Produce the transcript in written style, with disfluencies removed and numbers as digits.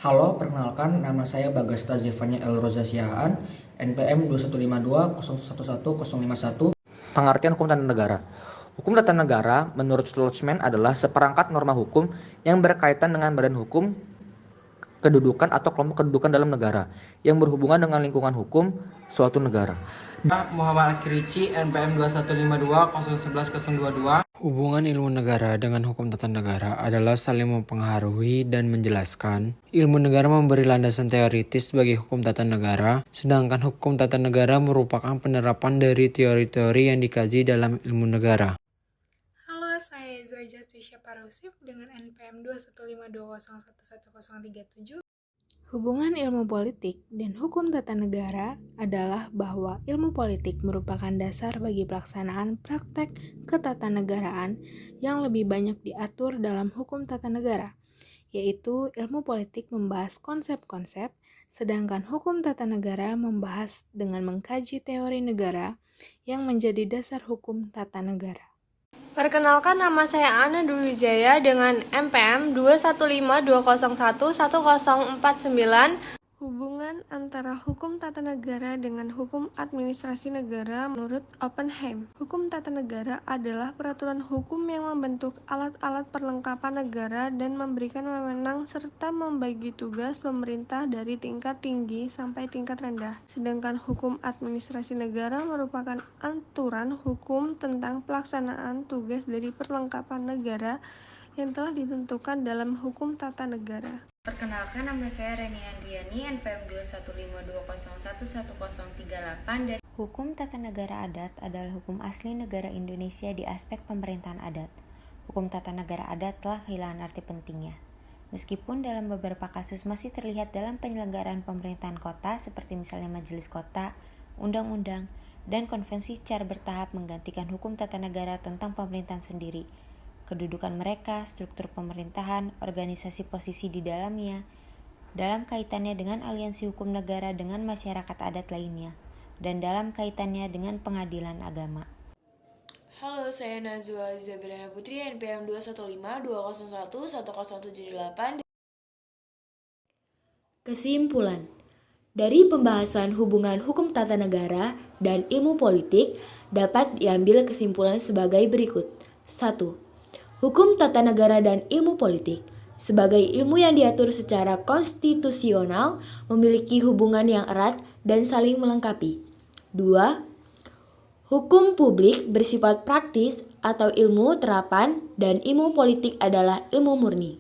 Halo, perkenalkan nama saya Bagasta Zevanya El Roza Siahaan, NPM 2152011051. Pengertian hukum tata negara. Hukum tata negara menurut Stolzmann adalah seperangkat norma hukum yang berkaitan dengan badan hukum, kedudukan atau kelompok kedudukan dalam negara yang berhubungan dengan lingkungan hukum suatu negara. Muhammad Al-Kirici, NPM 2152011022. Hubungan ilmu negara dengan hukum tata negara adalah saling mempengaruhi dan menjelaskan. Ilmu negara memberi landasan teoritis bagi hukum tata negara, sedangkan hukum tata negara merupakan penerapan dari teori-teori yang dikaji dalam ilmu negara. Halo, saya Ezra Justisya Parusif dengan NPM 21520111037. Hubungan ilmu politik dan hukum tata negara adalah bahwa ilmu politik merupakan dasar bagi pelaksanaan praktek ketatanegaraan yang lebih banyak diatur dalam hukum tata negara, yaitu ilmu politik membahas konsep-konsep, sedangkan hukum tata negara membahas dengan mengkaji teori negara yang menjadi dasar hukum tata negara. Perkenalkan, nama saya Ana Dwi Wijaya dengan MPM 21520111049. Hubungan antara hukum tata negara dengan hukum administrasi negara menurut Oppenheim. Hukum tata negara adalah peraturan hukum yang membentuk alat-alat perlengkapan negara dan memberikan wewenang serta membagi tugas pemerintah dari tingkat tinggi sampai tingkat rendah. Sedangkan hukum administrasi negara merupakan aturan hukum tentang pelaksanaan tugas dari perlengkapan negara yang telah ditentukan dalam hukum tata negara. Perkenalkan, nama saya Reni Andriani, NPM 21520111038 dari Hukum tata negara adat adalah hukum asli negara Indonesia di aspek pemerintahan adat. Hukum tata negara adat telah kehilangan arti pentingnya. Meskipun dalam beberapa kasus masih terlihat dalam penyelenggaraan pemerintahan kota seperti misalnya majelis kota, undang-undang, dan konvensi secara bertahap menggantikan hukum tata negara tentang pemerintahan sendiri. Kedudukan mereka, struktur pemerintahan, organisasi posisi di dalamnya, dalam kaitannya dengan aliansi hukum negara dengan masyarakat adat lainnya, dan dalam kaitannya dengan pengadilan agama. Halo, saya Nazwa Zabrana Putri, NPM 21520111078. Kesimpulan. Dari pembahasan hubungan hukum tata negara dan ilmu politik dapat diambil kesimpulan sebagai berikut. 1. Hukum tata negara dan ilmu politik sebagai ilmu yang diatur secara konstitusional memiliki hubungan yang erat dan saling melengkapi. 2. Hukum publik bersifat praktis atau ilmu terapan dan ilmu politik adalah ilmu murni.